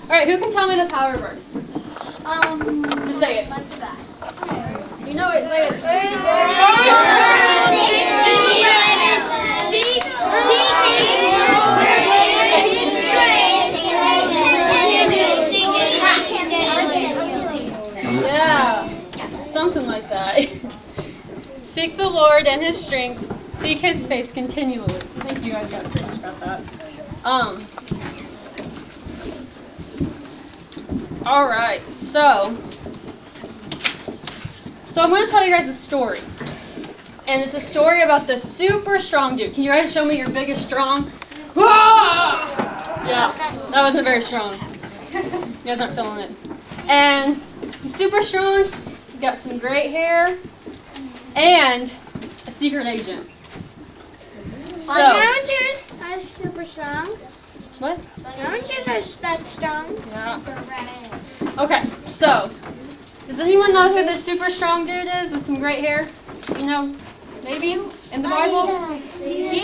Alright, who can tell me the power verse? Just say it. You know it, say it. Yeah, something like that. Seek the Lord and His strength. Seek His face continually. I think you guys got pretty much about that. All right, so I'm going to tell you guys a story. And it's a story about the super strong dude. Can you guys show me your biggest strong? Yeah, that wasn't very strong. You guys aren't feeling it. And he's super strong. He's got some great hair and a secret agent. Managers are super strong. What? Managers are that strong. Yeah. Okay, so does anyone know who this super strong dude is with some great hair? You know, maybe in the Bible? Jesus.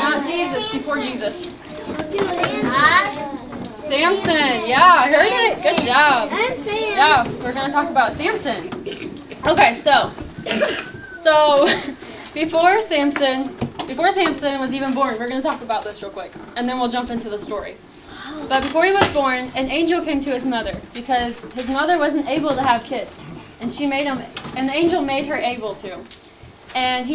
Not Jesus, before Jesus. Samson. Yeah, I heard it. Good job. And Sam. Yeah, we're going to talk about Samson. Okay, so before Samson was even born, we're going to talk about this real quick, and then we'll jump into the story. But before he was born, an angel came to his mother because his mother wasn't able to have kids, and the angel made her able to. And the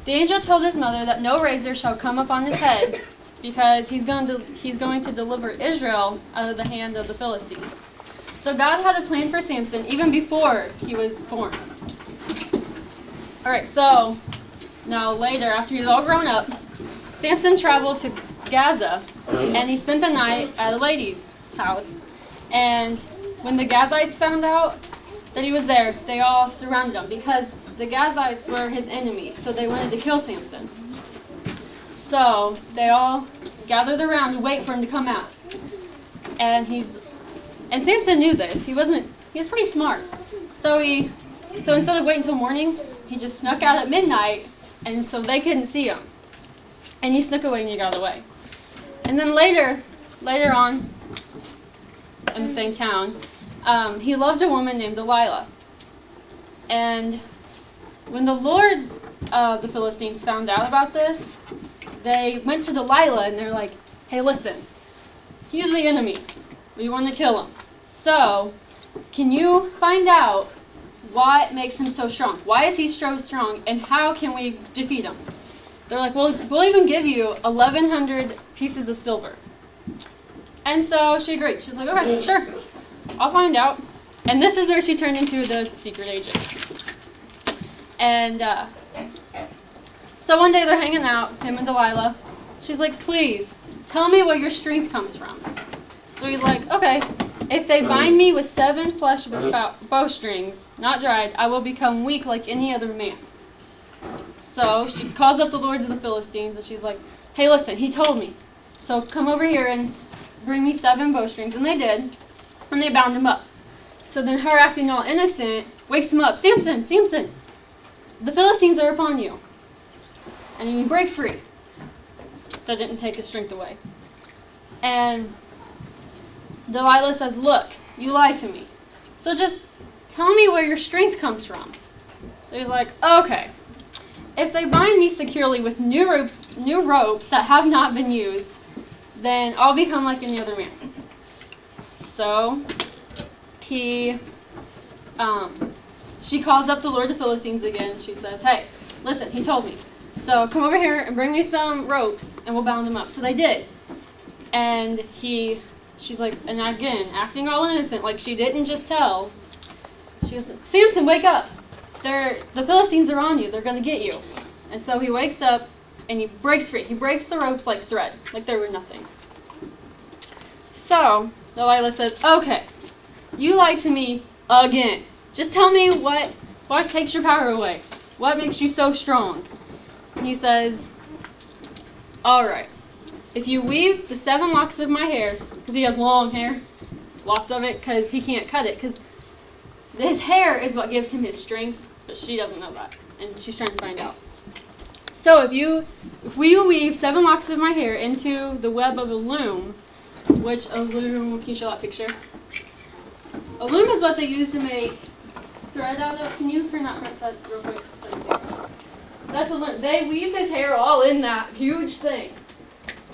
angel told his mother that no razor shall come upon his head because he's going to deliver Israel out of the hand of the Philistines. So God had a plan for Samson even before he was born. All right, so now later, after he's all grown up, Samson traveled to Gaza, and he spent the night at a lady's house. And when the Gazites found out that he was there, they all surrounded him because the Gazites were his enemy, so they wanted to kill Samson. So they all gathered around to wait for him to come out. And Samson knew this. He was pretty smart. So instead of waiting until morning, he just snuck out at midnight, and so they couldn't see him. And he snuck away and he got away. And then later on, in the same town, he loved a woman named Delilah. And when the lords of the Philistines found out about this, they went to Delilah and they're like, hey, listen, he's the enemy. We want to kill him. So, can you find out what makes him so strong? Why is he so strong, and how can we defeat him? They're like, well, we'll even give you 1,100 pieces of silver. And so she agreed. She's like, okay, sure. I'll find out. And this is where she turned into the secret agent. And so one day they're hanging out, him and Delilah. She's like, please, tell me where your strength comes from. So he's like, okay, if they bind me with 7 flesh bowstrings, not dried, I will become weak like any other man. So she calls up the lords of the Philistines, and she's like, hey, listen, he told me. So come over here and bring me 7 bowstrings. And they did, and they bound him up. So then her, acting all innocent, wakes him up. Samson, Samson, the Philistines are upon you. And he breaks free. That didn't take his strength away. And Delilah says, look, you lied to me. So just tell me where your strength comes from. So he's like, okay. If they bind me securely with new ropes that have not been used, then I'll become like any other man. So she calls up the Lord of the Philistines again. She says, hey, listen, he told me. So come over here and bring me some ropes, and we'll bound him up. So they did. And she's like, and again, acting all innocent, like she didn't just tell. She goes, Samson, wake up. The Philistines are on you. They're going to get you. And so he wakes up, and he breaks free. He breaks the ropes like thread, like they were nothing. So Delilah says, okay, you lied to me again. Just tell me what takes your power away. What makes you so strong? And he says, all right, if you weave the 7 locks of my hair, because he has long hair, lots of it, because he can't cut it, because his hair is what gives him his strength, but she doesn't know that, and she's trying to find out. So if we weave 7 locks of my hair into the web of a loom, which a loom, can you show that picture? A loom is what they use to make thread out of. Can you turn that front side real quick? So you see? That's a loom. They weave his hair all in that huge thing.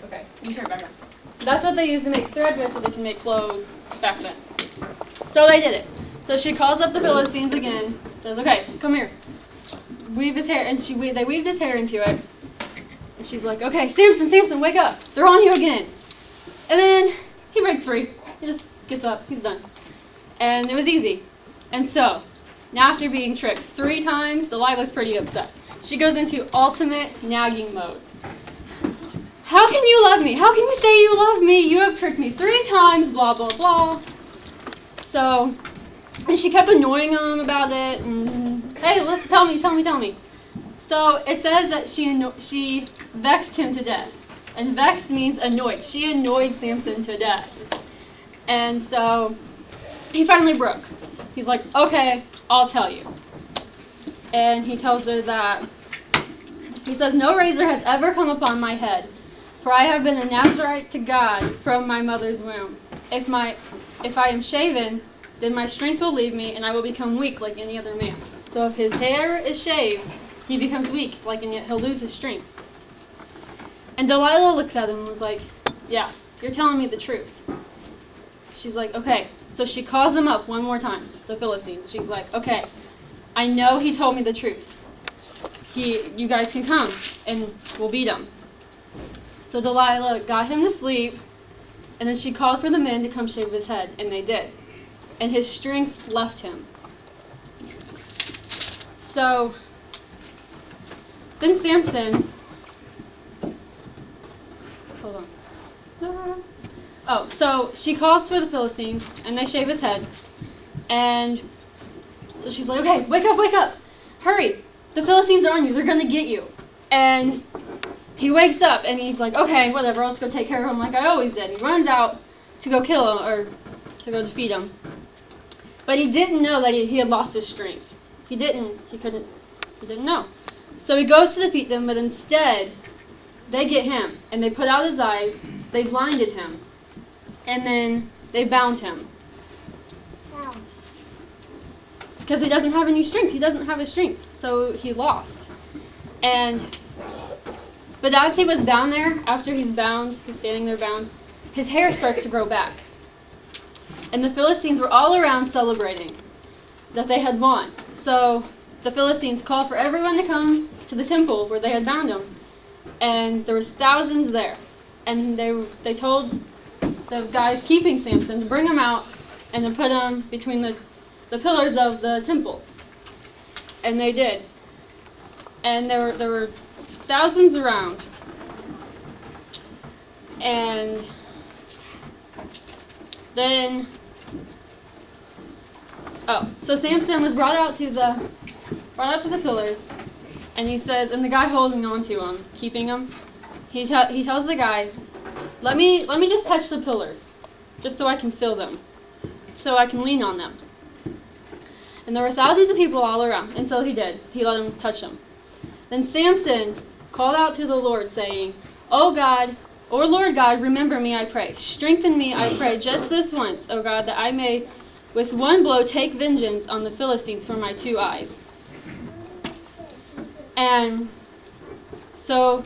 Okay, you turn it back on. That's what they used to make thread with so they can make clothes back then. So they did it. So she calls up the Philistines again, says, okay, come here. Weave his hair, and they weaved his hair into it. And she's like, okay, Samson, wake up. They're on you again. And then he breaks free. He just gets up. He's done. And it was easy. And so, now after being tricked 3 times, Delilah's pretty upset. She goes into ultimate nagging mode. How can you love me? How can you say you love me? You have tricked me 3 times, blah, blah, blah. So, and she kept annoying him about it. And, hey, listen, tell me. So, it says that she vexed him to death. And vex means annoyed. She annoyed Samson to death. And so, he finally broke. He's like, okay, I'll tell you. And he tells her that, he says, no razor has ever come upon my head, for I have been a Nazarite to God from my mother's womb. If I am shaven, then my strength will leave me, and I will become weak like any other man. So if his hair is shaved, he becomes weak, he'll lose his strength. And Delilah looks at him and was like, yeah, you're telling me the truth. She's like, okay. So she calls them up one more time, the Philistines. She's like, okay, I know he told me the truth. You guys can come, and we'll beat him. So Delilah got him to sleep, and then she called for the men to come shave his head, and they did. And his strength left him. So then Samson, hold on. Oh, so she calls for the Philistines, and they shave his head. And so she's like, okay, wake up, hurry. The Philistines are on you, they're going to get you. And he wakes up, and he's like, okay, whatever, let's go take care of him like I always did. He runs out to go kill him, or to go defeat him. But he didn't know that he had lost his strength. He didn't know. So he goes to defeat them, but instead, they get him, and they put out his eyes, they blinded him, and then they bound him. Because he doesn't have any strength. He doesn't have his strength, so he lost. But as he was bound there, after he's standing there bound, his hair starts to grow back. And the Philistines were all around celebrating that they had won. So the Philistines called for everyone to come to the temple where they had bound him. And there was thousands there. And they told the guys keeping Samson to bring him out and to put him between the pillars of the temple. And they did. And there were thousands around. And then so Samson was brought out to the pillars, and he says, and the guy holding on to him, keeping him, he tells the guy, let me just touch the pillars, just so I can feel them, so I can lean on them. And there were thousands of people all around, and so he did. He let him touch them. Then Samson called out to the Lord, saying, O Lord God, remember me, I pray. Strengthen me, I pray, just this once, O God, that I may with one blow take vengeance on the Philistines for my 2 eyes. And so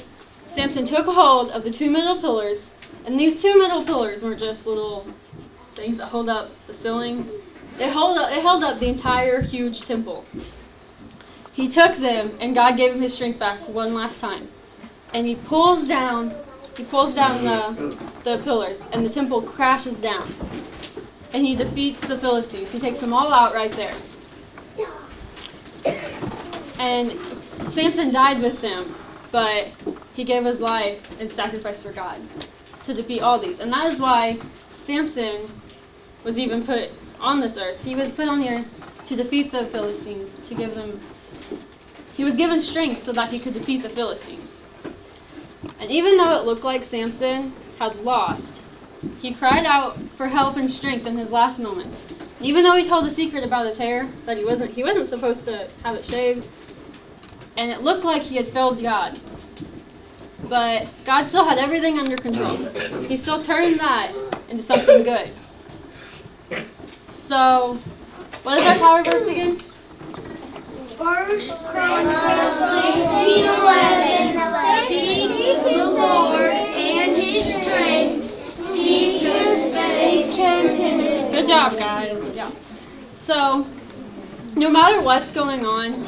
Samson took hold of the 2 middle pillars, and these 2 middle pillars weren't just little things that hold up the ceiling. It held up the entire huge temple. He took them, and God gave him his strength back one last time. And he pulls down the pillars, and the temple crashes down. And he defeats the Philistines. He takes them all out right there. And Samson died with them, but he gave his life in sacrifice for God to defeat all these. And that is why Samson was even put on this earth. He was put on here to defeat the Philistines, he was given strength so that he could defeat the Philistines. And even though it looked like Samson had lost, he cried out for help and strength in his last moments. Even though he told a secret about his hair, that he wasn't supposed to have it shaved, and it looked like he had failed God, But God still had everything under control. He still turned that into something good. So, what is our power verse again? First Chronicles 16:11. Seek the Lord and His strength. Seek His face continually. Good job, guys. Yeah. So, no matter what's going on,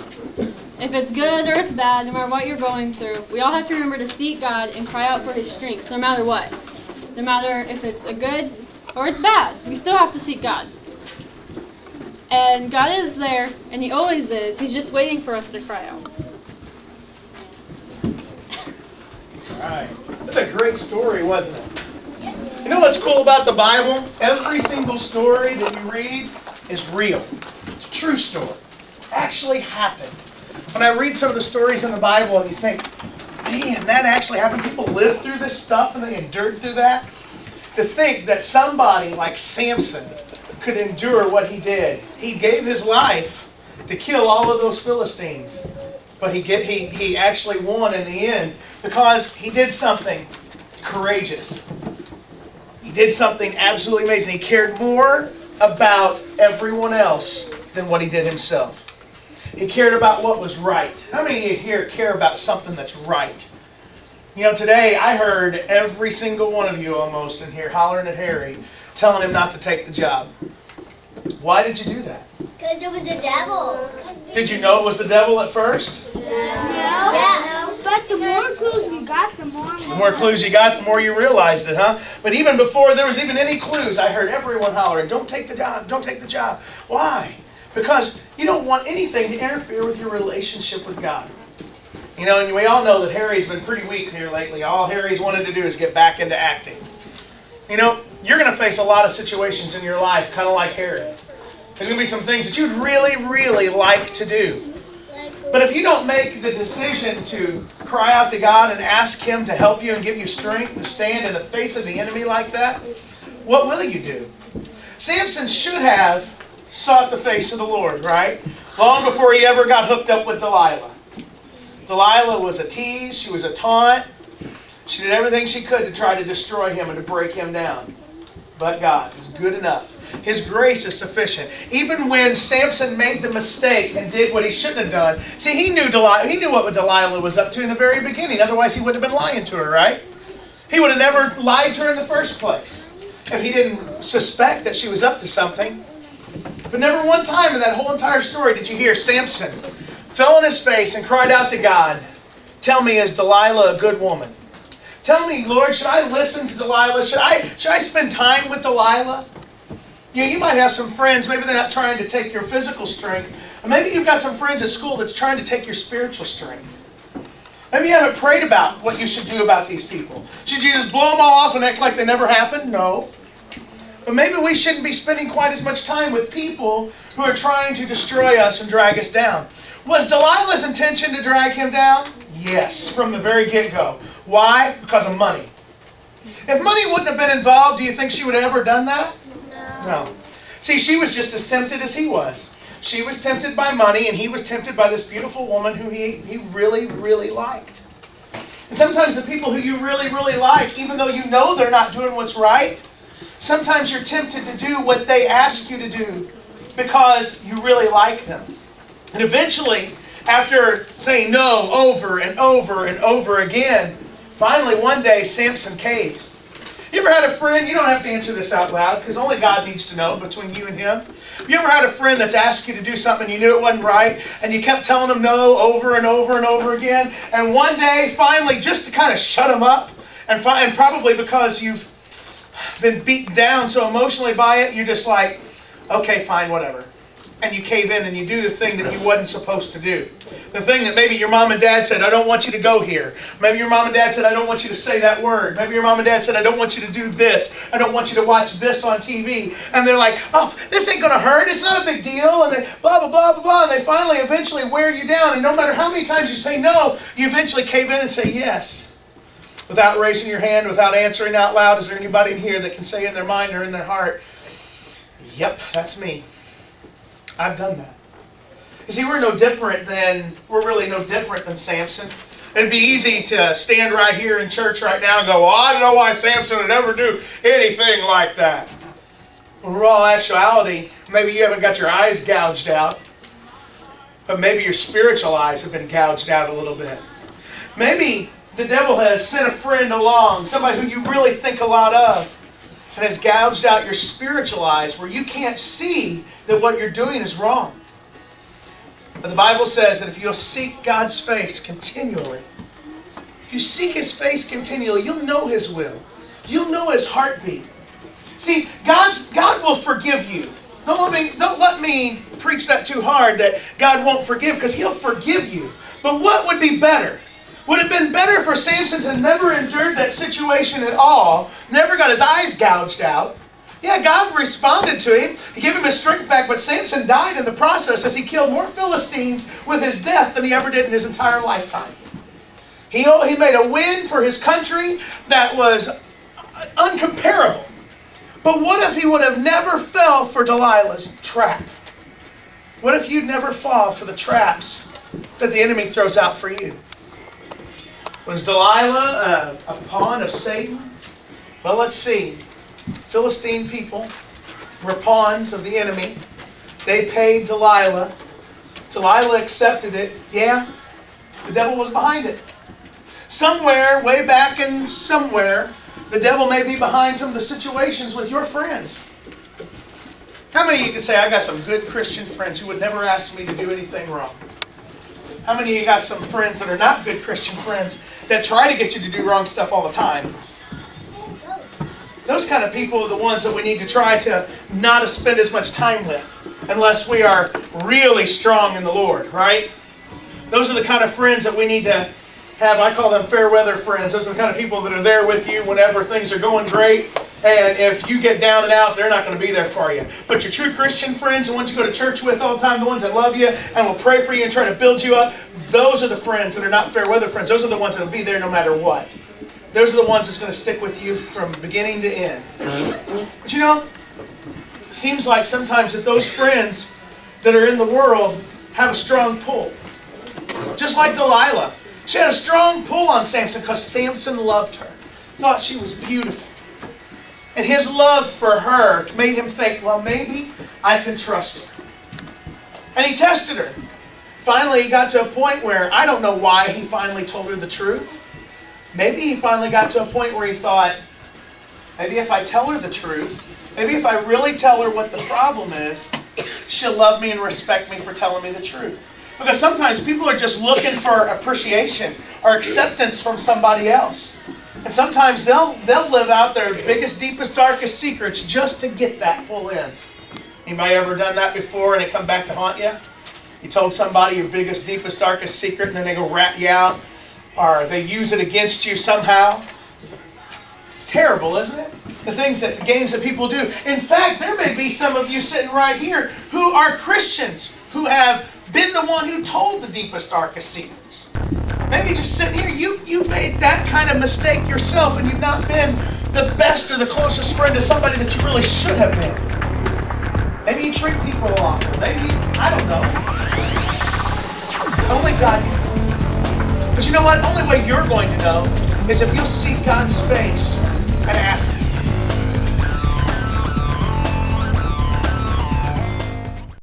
if it's good or it's bad, no matter what you're going through, we all have to remember to seek God and cry out for His strength, no matter what. No matter if it's a good or it's bad, we still have to seek God. And God is there, and He always is. He's just waiting for us to cry out. All right. That's a great story, wasn't it? You know what's cool about the Bible? Every single story that you read is real. It's a true story. Actually happened. When I read some of the stories in the Bible and you think, man, that actually happened. People lived through this stuff and they endured through that. To think that somebody like Samson could endure what he did. He gave his life to kill all of those Philistines. But he actually won in the end because he did something courageous. He did something absolutely amazing. He cared more about everyone else than what he did himself. He cared about what was right. How many of you here care about something that's right? You know, today I heard every single one of you almost in here hollering at Harry, telling him not to take the job. Why did you do that? Because it was the devil. Did you know it was the devil at first? Yeah. But the more clues we got, the more. The more clues you got, the more you realized it, huh? But even before there was even any clues, I heard everyone hollering, don't take the job, don't take the job. Why? Because you don't want anything to interfere with your relationship with God. You know, and we all know that Harry's been pretty weak here lately. All Harry's wanted to do is get back into acting. You know, you're going to face a lot of situations in your life, kind of like Harry. There's going to be some things that you'd really, really like to do. But if you don't make the decision to cry out to God and ask Him to help you and give you strength to stand in the face of the enemy like that, what will you do? Samson should have sought the face of the Lord, right? Long before he ever got hooked up with Delilah. Delilah was a tease. She was a taunt. She did everything she could to try to destroy him and to break him down. But God is good enough. His grace is sufficient. Even when Samson made the mistake and did what he shouldn't have done. See, he knew what Delilah was up to in the very beginning. Otherwise, he wouldn't have been lying to her, right? He would have never lied to her in the first place if he didn't suspect that she was up to something. But never one time in that whole entire story did you hear Samson fell on his face and cried out to God, tell me, is Delilah a good woman? Tell me, Lord, should I listen to Delilah? Should I spend time with Delilah? You know, you might have some friends, maybe they're not trying to take your physical strength. Or maybe you've got some friends at school that's trying to take your spiritual strength. Maybe you haven't prayed about what you should do about these people. Should you just blow them all off and act like they never happened? No. But maybe we shouldn't be spending quite as much time with people who are trying to destroy us and drag us down. Was Delilah's intention to drag him down? Yes, from the very get-go. Why? Because of money. If money wouldn't have been involved, do you think she would have ever done that? No. See, she was just as tempted as he was. She was tempted by money, and he was tempted by this beautiful woman who he really, really liked. And sometimes the people who you really, really like, even though you know they're not doing what's right, sometimes you're tempted to do what they ask you to do because you really like them. And eventually, after saying no over and over and over again, finally one day Samson caved. You ever had a friend, you don't have to answer this out loud because only God needs to know between you and him. You ever had a friend that's asked you to do something you knew it wasn't right and you kept telling them no over and over and over again, and one day finally just to kind of shut them up, and probably because you've been beaten down so emotionally by it, you're just like, okay, fine, whatever. And you cave in and you do the thing that you wasn't supposed to do. The thing that maybe your mom and dad said, I don't want you to go here. Maybe your mom and dad said, I don't want you to say that word. Maybe your mom and dad said, I don't want you to do this. I don't want you to watch this on TV. And they're like, oh, this ain't going to hurt. It's not a big deal. And they blah, blah, blah, blah, blah. And they finally eventually wear you down. And no matter how many times you say no, you eventually cave in and say yes. Without raising your hand, without answering out loud. Is there anybody in here that can say in their mind or in their heart, yep, that's me. I've done that. You see, we're really no different than Samson. It'd be easy to stand right here in church right now and go, well, I don't know why Samson would ever do anything like that. When in all actuality, maybe you haven't got your eyes gouged out, but maybe your spiritual eyes have been gouged out a little bit. Maybe the devil has sent a friend along, somebody who you really think a lot of, and has gouged out your spiritual eyes where you can't see that what you're doing is wrong. But the Bible says that if you'll seek God's face continually, if you seek His face continually, you'll know His will. You'll know His heartbeat. See, God will forgive you. Don't let me preach that too hard that God won't forgive, because He'll forgive you. But what would be better? Would it have been better for Samson to never endured that situation at all, never got his eyes gouged out? Yeah, God responded to him. He gave him his strength back, but Samson died in the process as he killed more Philistines with his death than he ever did in his entire lifetime. He made a win for his country that was uncomparable. But what if he would have never fell for Delilah's trap? What if you'd never fall for the traps that the enemy throws out for you? Was Delilah a pawn of Satan? Well, let's see. Philistine people were pawns of the enemy. They paid Delilah. Delilah accepted it. Yeah, the devil was behind it. Somewhere, way back in somewhere, the devil may be behind some of the situations with your friends. How many of you can say, I got some good Christian friends who would never ask me to do anything wrong? How many of you got some friends that are not good Christian friends that try to get you to do wrong stuff all the time? Those kind of people are the ones that we need to try to not spend as much time with unless we are really strong in the Lord, right? Those are the kind of friends that we need to have. I call them fair weather friends. Those are the kind of people that are there with you whenever things are going great. And if you get down and out, they're not going to be there for you. But your true Christian friends, the ones you go to church with all the time, the ones that love you and will pray for you and try to build you up, those are the friends that are not fair weather friends. Those are the ones that will be there no matter what. Those are the ones that's going to stick with you from beginning to end. But you know, it seems like sometimes that those friends that are in the world have a strong pull. Just like Delilah. She had a strong pull on Samson because Samson loved her. Thought she was beautiful. And his love for her made him think, well, maybe I can trust her. And he tested her. Finally, he got to a point where, I don't know why he finally told her the truth. Maybe he finally got to a point where he thought, maybe if I tell her the truth, maybe if I really tell her what the problem is, she'll love me and respect me for telling me the truth. Because sometimes people are just looking for appreciation or acceptance from somebody else. And sometimes they'll live out their biggest, deepest, darkest secrets just to get that pull in. Anybody ever done that before and it come back to haunt you? You told somebody your biggest, deepest, darkest secret and then they go rat you out, or they use it against you somehow. It's terrible, isn't it? The games that people do. In fact, there may be some of you sitting right here who are Christians who have been the one who told the deepest, darkest secrets. Maybe just sitting here, you made that kind of mistake yourself and you've not been the best or the closest friend to somebody that you really should have been. Maybe you treat people awful. Maybe, I don't know. Only God can. But you know what? Only way you're going to know is if you'll seek God's face and ask